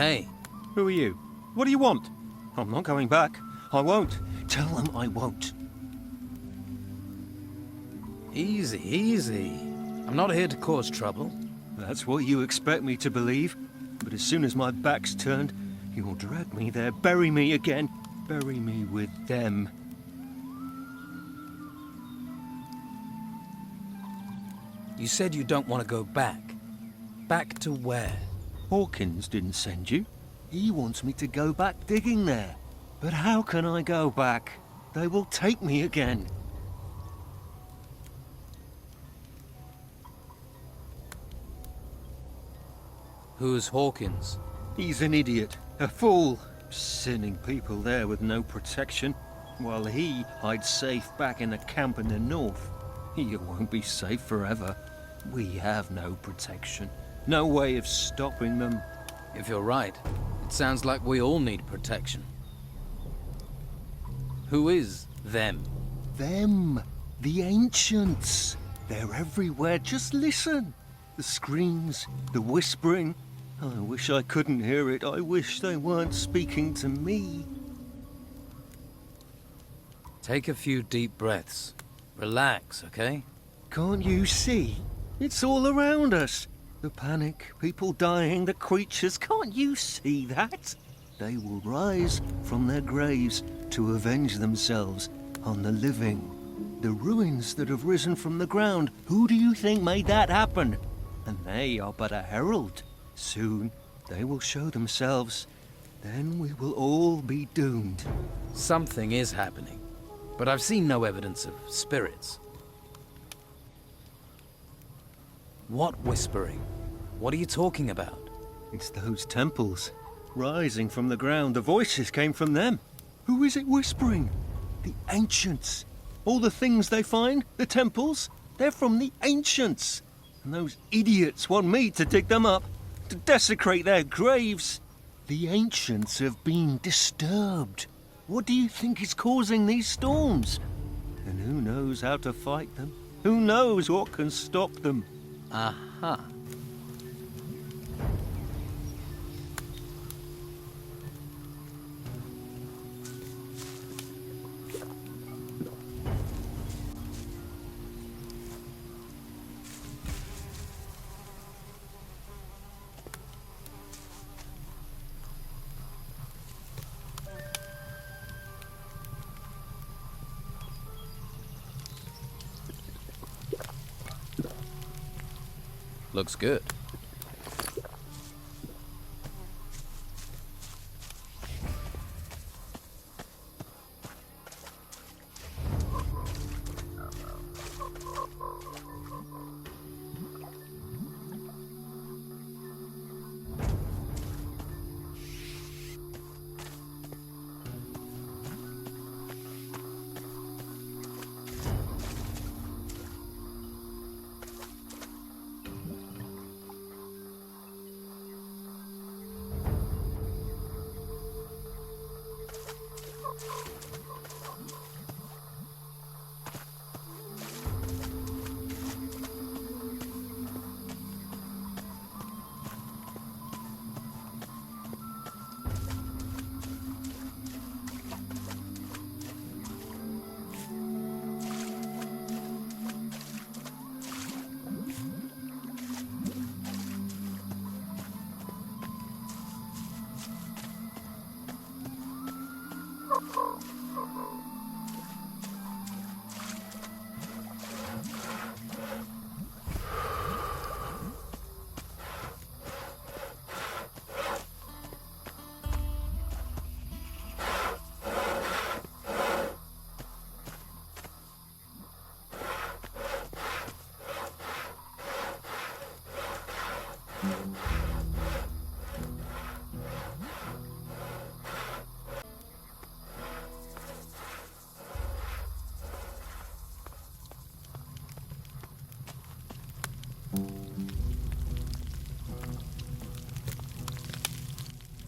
Hey. Who are you? What do you want? I'm not going back. I won't. Tell them I won't. Easy, easy. I'm not here to cause trouble. That's what you expect me to believe. But as soon as my back's turned, you'll drag me there, bury me again. Bury me with them. You said you don't want to go back. Back to where? Hawkins didn't send you. He wants me to go back digging there. But how can I go back? They will take me again. Who's Hawkins? He's an idiot, a fool, sending people there with no protection, while he hides safe back in a camp in the north. He won't be safe forever. We have no protection, no way of stopping them. If you're right, it sounds like we all need protection. Who is them? Them, the ancients. They're everywhere, just listen. The screams, the whispering. I wish I couldn't hear it. I wish they weren't speaking to me. Take a few deep breaths. Relax, okay? Can't you see? It's all around us. The panic, people dying, the creatures. Can't you see that? They will rise from their graves to avenge themselves on the living. The ruins that have risen from the ground. Who do you think made that happen? And they are but a herald. Soon they will show themselves. Then we will all be doomed. Something is happening, but I've seen no evidence of spirits. What whispering? What are you talking about? It's those temples, rising from the ground. The voices came from them. Who is it whispering? The ancients. All the things they find, the temples, they're from the ancients. And those idiots want me to dig them up, to desecrate their graves. The ancients have been disturbed. What do you think is causing these storms? And who knows how to fight them? Who knows what can stop them? Aha. Looks good.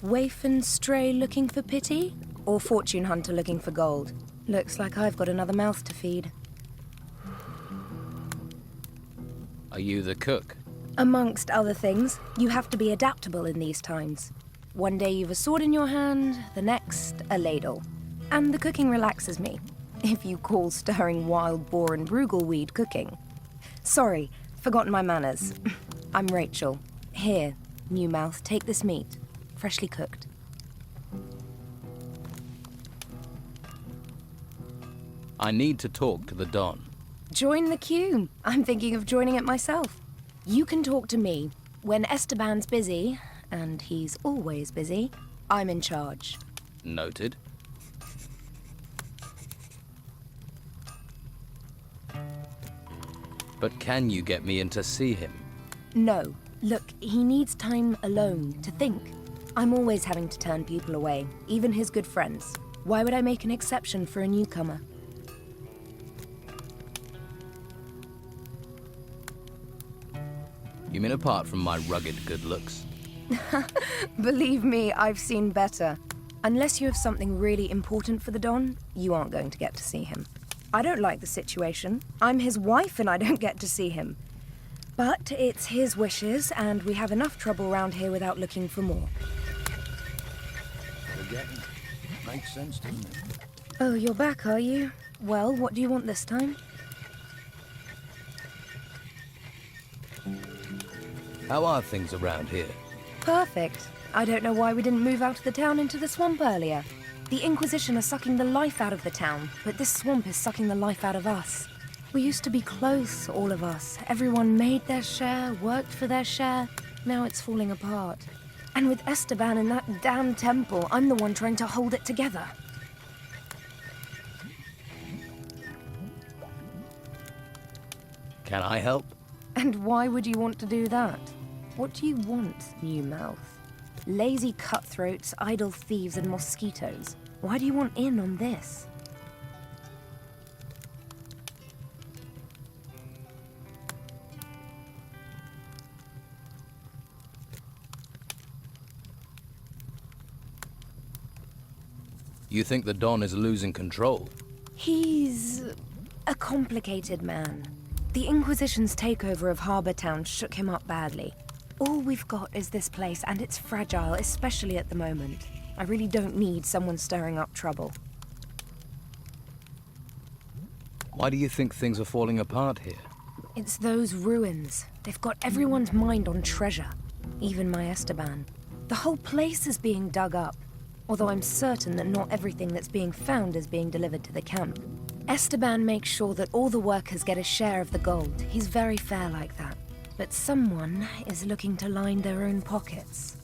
Waif and stray looking for pity? Or fortune hunter looking for gold? Looks like I've got another mouth to feed. Are you the cook? Amongst other things, you have to be adaptable in these times. One day you've a sword in your hand, the next, a ladle. And the cooking relaxes me, if you call stirring wild boar and brugelweed cooking. Sorry, forgotten my manners. I'm Rachel. Here, new mouth, take this meat, freshly cooked. I need to talk to the Don. Join the queue. I'm thinking of joining it myself. You can talk to me. When Esteban's busy, and he's always busy, I'm in charge. Noted. But can you get me in to see him? No. Look, he needs time alone to think. I'm always having to turn people away, even his good friends. Why would I make an exception for a newcomer? You mean apart from my rugged good looks? Believe me, I've seen better. Unless you have something really important for the Don, you aren't going to get to see him. I don't like the situation. I'm his wife and I don't get to see him. But it's his wishes, and we have enough trouble around here without looking for more. Forgetting. Makes sense, doesn't it? Oh, you're back, are you? Well, what do you want this time? How are things around here? Perfect. I don't know why we didn't move out of the town into the swamp earlier. The Inquisition are sucking the life out of the town, but this swamp is sucking the life out of us. We used to be close, all of us. Everyone made their share, worked for their share. Now it's falling apart. And with Esteban in that damn temple, I'm the one trying to hold it together. Can I help? And why would you want to do that? What do you want, new mouth? Lazy cutthroats, idle thieves, and mosquitoes. Why do you want in on this? You think the Don is losing control? He's a complicated man. The Inquisition's takeover of Harbour Town shook him up badly. All we've got is this place, and it's fragile, especially at the moment. I really don't need someone stirring up trouble. Why do you think things are falling apart here? It's those ruins. They've got everyone's mind on treasure. Even my Esteban. The whole place is being dug up. Although I'm certain that not everything that's being found is being delivered to the camp. Esteban makes sure that all the workers get a share of the gold. He's very fair like that. But someone is looking to line their own pockets.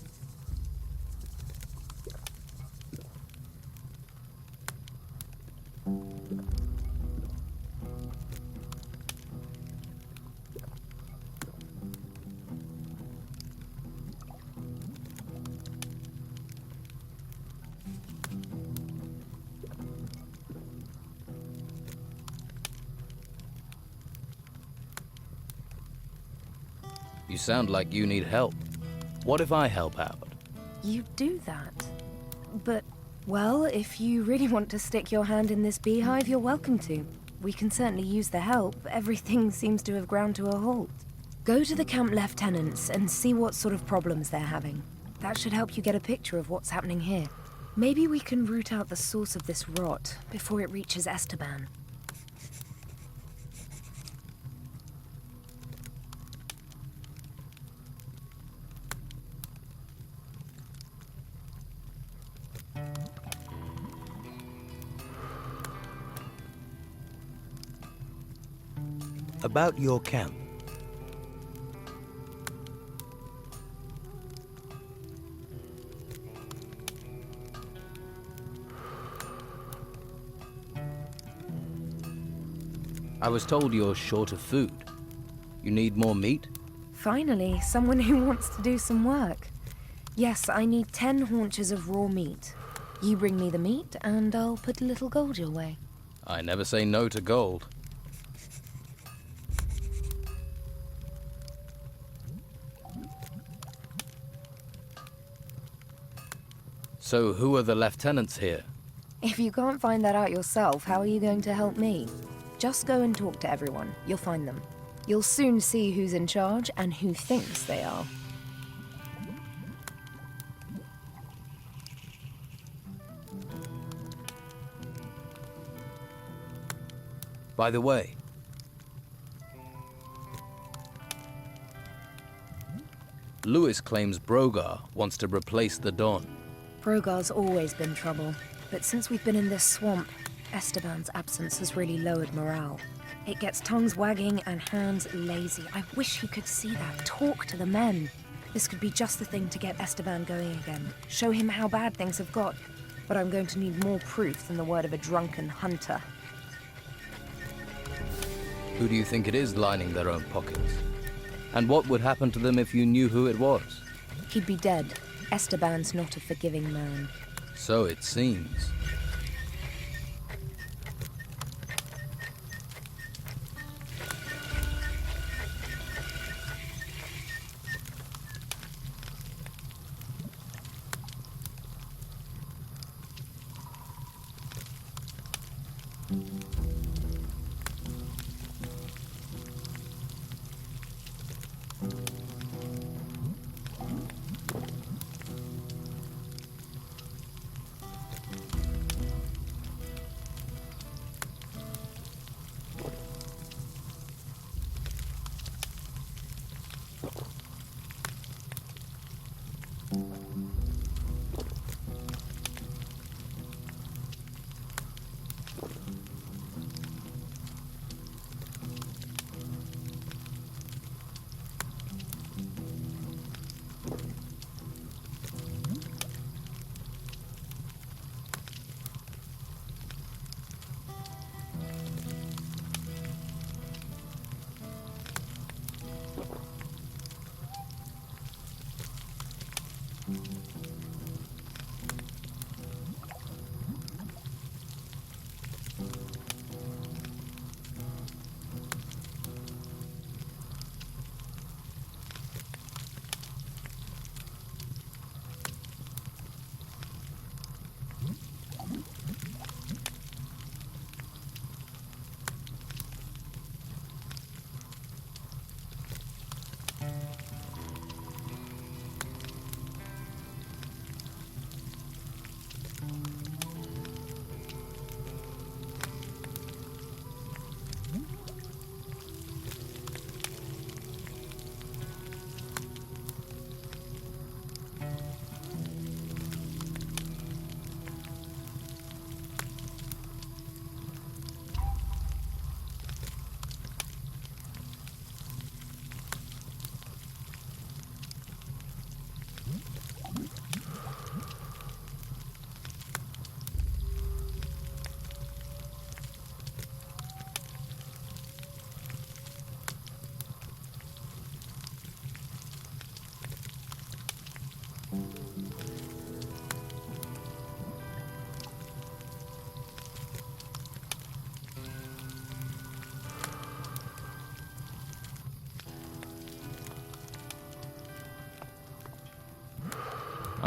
You sound like you need help. What if I help out? You do that. But, well, if you really want to stick your hand in this beehive, you're welcome to. We can certainly use the help. Everything seems to have ground to a halt. Go to the camp lieutenants and see what sort of problems they're having. That should help you get a picture of what's happening here. Maybe we can root out the source of this rot before it reaches Esteban. About your camp. I was told you're short of food. You need more meat? Finally, someone who wants to do some work. Yes, I need 10 haunches of raw meat. You bring me the meat, and I'll put a little gold your way. I never say no to gold. So who are the lieutenants here? If you can't find that out yourself, how are you going to help me? Just go and talk to everyone. You'll find them. You'll soon see who's in charge and who thinks they are. By the way, Lewis claims Brogar wants to replace the Don. Brogar's always been trouble, but since we've been in this swamp, Esteban's absence has really lowered morale. It gets tongues wagging and hands lazy. I wish he could see that. Talk to the men. This could be just the thing to get Esteban going again. Show him how bad things have got. But I'm going to need more proof than the word of a drunken hunter. Who do you think it is lining their own pockets? And what would happen to them if you knew who it was? He'd be dead. Esteban's not a forgiving man. So it seems.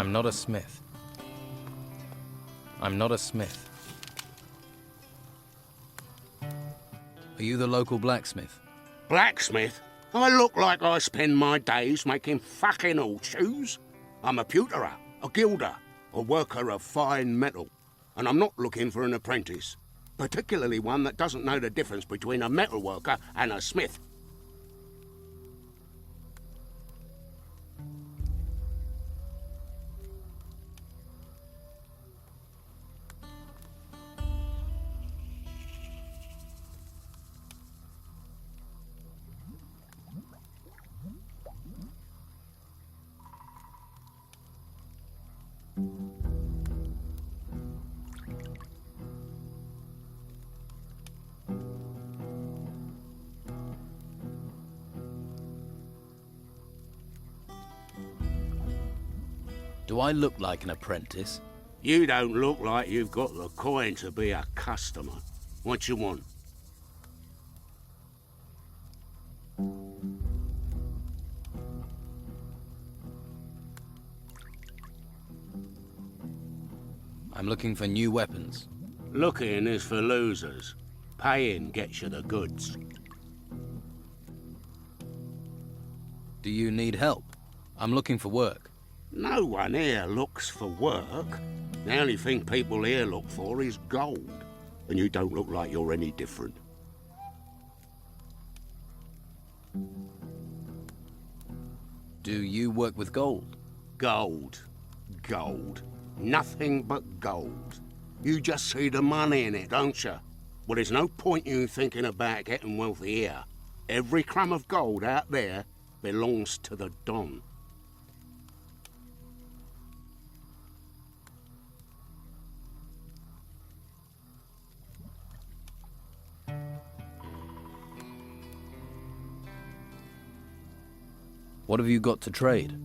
I'm not a smith. I'm not a smith. Are you the local blacksmith? Blacksmith? I look like I spend my days making fucking horseshoes. I'm a pewterer, a gilder, a worker of fine metal. And I'm not looking for an apprentice, particularly one that doesn't know the difference between a metal worker and a smith. Do I look like an apprentice? You don't look like you've got the coin to be a customer. What you want? I'm looking for new weapons. Looking is for losers. Paying gets you the goods. Do you need help? I'm looking for work. No one here looks for work. The only thing people here look for is gold. And you don't look like you're any different. Do you work with gold? Gold. Gold. Nothing but gold. You just see the money in it, don't you? Well, there's no point you thinking about getting wealthy here. Every crumb of gold out there belongs to the Don. What have you got to trade?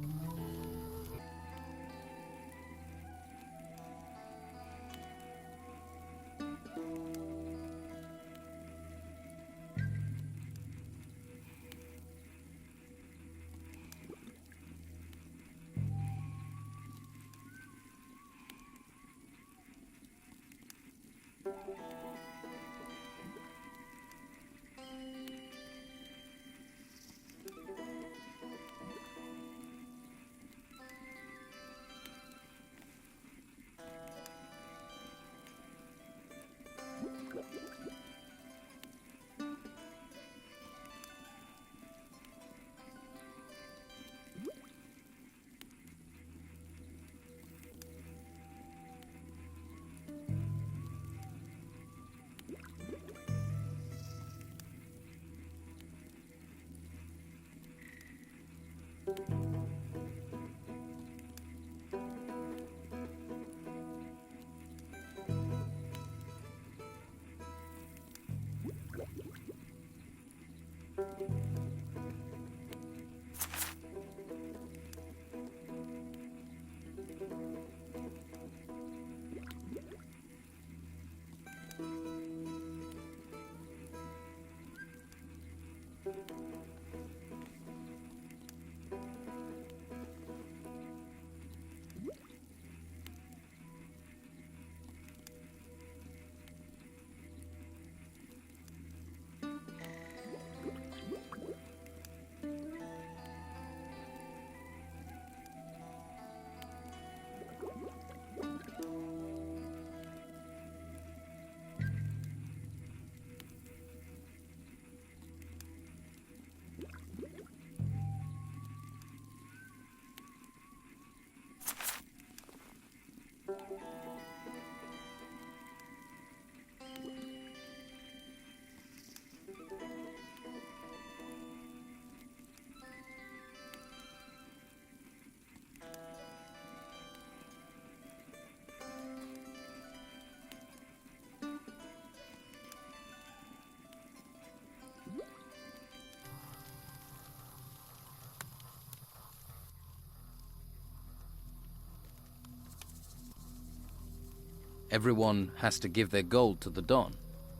Everyone has to give their gold to the Don.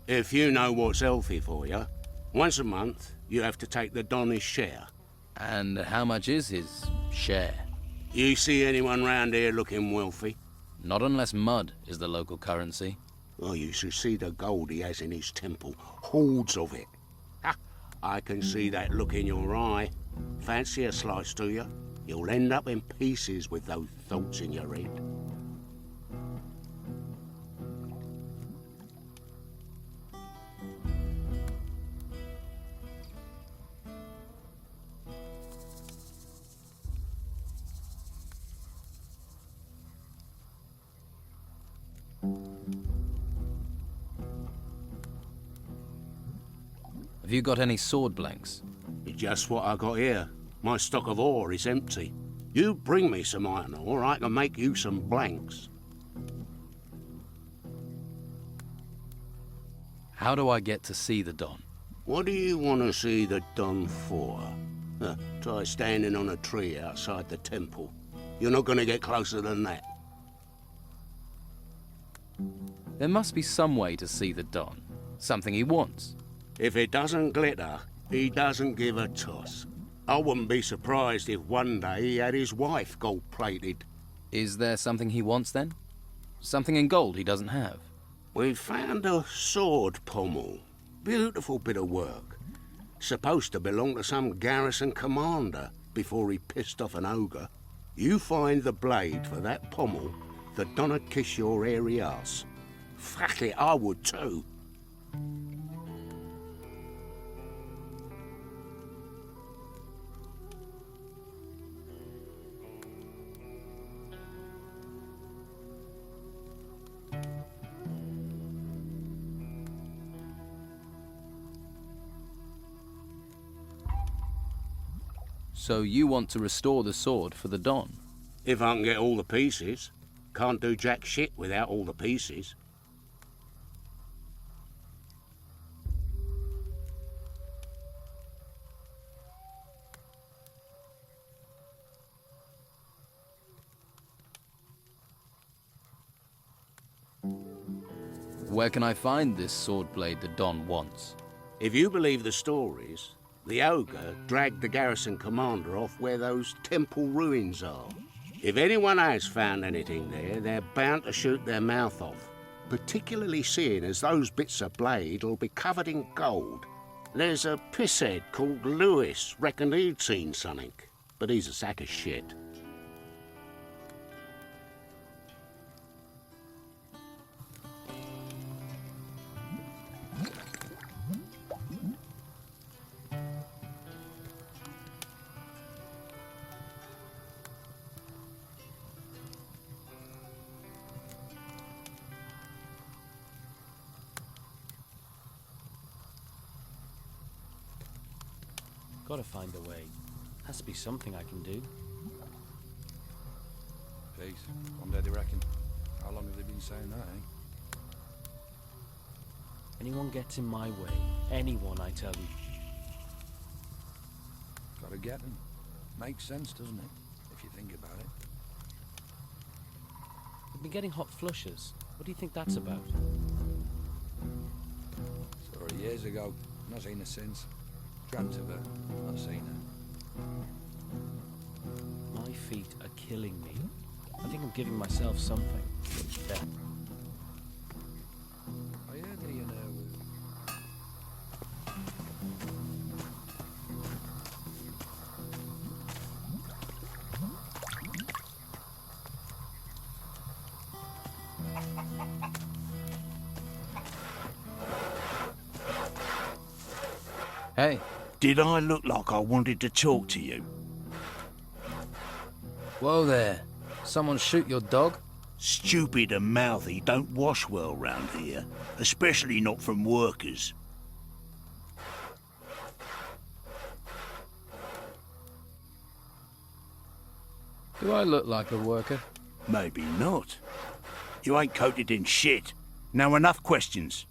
If you know what's healthy for you, once a month you have to take the Don his share. And how much is his share? You see anyone round here looking wealthy? Not unless mud is the local currency. Oh, you should see the gold he has in his temple. Hordes of it. Ha! I can see that look in your eye. Fancy a slice, do you? You'll end up in pieces with those thoughts in your head. Have you got any sword blanks? Just what I got here. My stock of ore is empty. You bring me some iron ore, I can make you some blanks. How do I get to see the Don? What do you want to see the Don for? Try standing on a tree outside the temple. You're not going to get closer than that. There must be some way to see the Don. Something he wants. If it doesn't glitter, he doesn't give a toss. I wouldn't be surprised if one day he had his wife gold-plated. Is there something he wants then? Something in gold he doesn't have? We found a sword pommel. Beautiful bit of work. Supposed to belong to some garrison commander before he pissed off an ogre. You find the blade for that pommel, the Don'd kiss your hairy ass. Fuck it, I would too. So you want to restore the sword for the Don? If I can get all the pieces. Can't do jack shit without all the pieces. Where can I find this sword blade the Don wants? If you believe the stories, the ogre dragged the garrison commander off where those temple ruins are. If anyone has found anything there, they're bound to shoot their mouth off, particularly seeing as those bits of blade will be covered in gold. There's a pisshead called Lewis, reckoned he'd seen something, but he's a sack of shit. Gotta find a way. Has to be something I can do. Peace. One day they reckon. How long have they been saying that, eh? Anyone gets in my way, anyone, I tell you. Gotta get them. Makes sense, doesn't it? If you think about it. I've been getting hot flushes. What do you think that's about? Saw her years ago. Not seen her since. Dreamt of her. Not seen her. My feet are killing me. I think I'm giving myself something. There. I heard that, you know. Hey, Did I look like I wanted to talk to you? whoa there. Someone shoot your dog? Stupid and mouthy don't wash well round here, especially not from workers. Do I look like a worker? Maybe not. You ain't coated in shit. Now enough questions.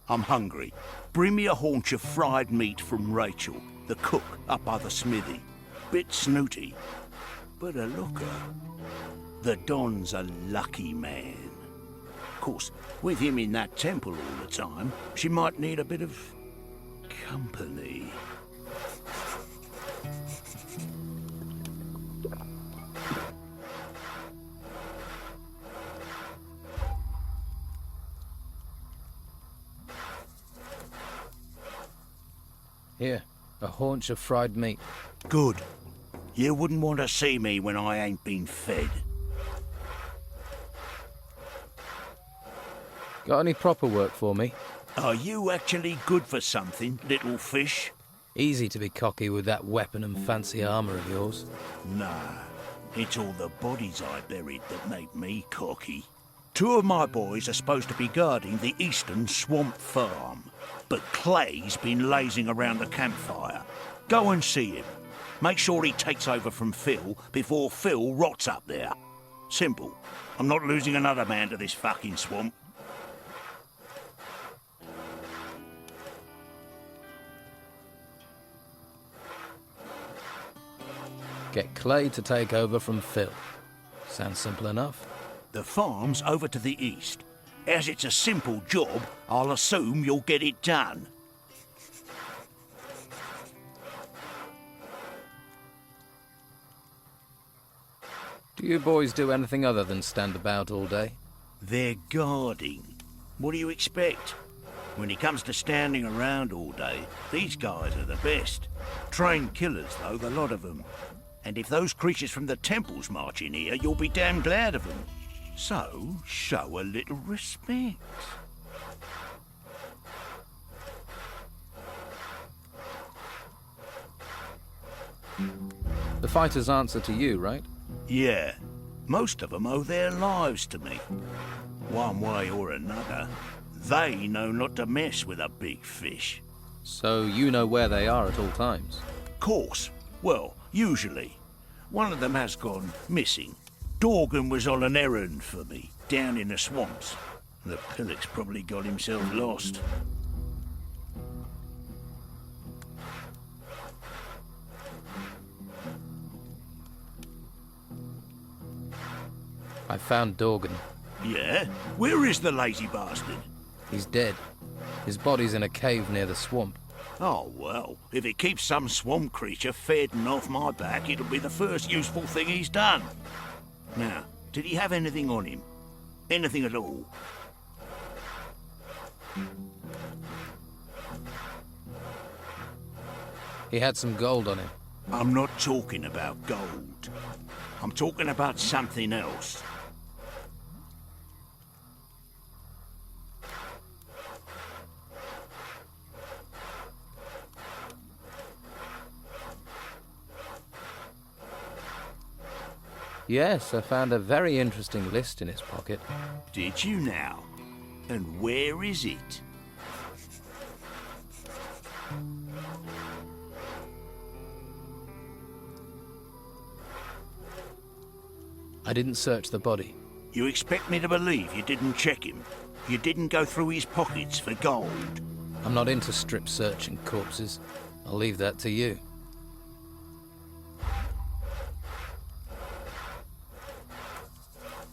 I'm hungry. Bring me a haunch of fried meat from Rachel, the cook up by the smithy. Bit snooty, but a looker. The Don's a lucky man. Of course, with him in that temple all the time, she might need a bit of company. Here, a haunch of fried meat. Good. You wouldn't want to see me when I ain't been fed. Got any proper work for me? Are you actually good for something, little fish? Easy to be cocky with that weapon and fancy armour of yours. Nah, it's all the bodies I buried that make me cocky. 2 of my boys are supposed to be guarding the eastern swamp farm, but Clay's been lazing around the campfire. Go and see him. Make sure he takes over from Phil before Phil rots up there. Simple. I'm not losing another man to this fucking swamp. Get Clay to take over from Phil. Sounds simple enough. The farm's over to the east. As it's a simple job, I'll assume you'll get it done. Do you boys do anything other than stand about all day? They're guarding. What do you expect? When it comes to standing around all day, these guys are the best. Trained killers, though, the lot of them. And if those creatures from the temples march in here, you'll be damn glad of them. So, show a little respect. The fighters answer to you, right? Yeah, most of them owe their lives to me. One way or another, they know not to mess with a big fish. So you know where they are at all times? Course, Well, usually. One of them has gone missing. Dorgan was on an errand for me, down in the swamps. The pillock's probably got himself lost. I found Dorgan. Yeah? Where is the lazy bastard? He's dead. His body's in a cave near the swamp. Oh, well, if it keeps some swamp creature fading off my back, it'll be the first useful thing he's done. Now, did he have anything on him? Anything at all? He had some gold on him. I'm not talking about gold. I'm talking about something else. Yes, I found a very interesting list in his pocket. Did you now? And where is it? I didn't search the body. You expect me to believe you didn't check him? You didn't go through his pockets for gold? I'm not into strip searching corpses. I'll leave that to you.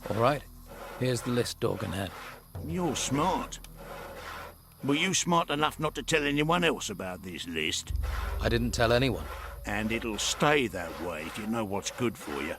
All right, here's the list Dorgan had. You're smart. Were you smart enough not to tell anyone else about this list? I didn't tell anyone. And it'll stay that way if you know what's good for you.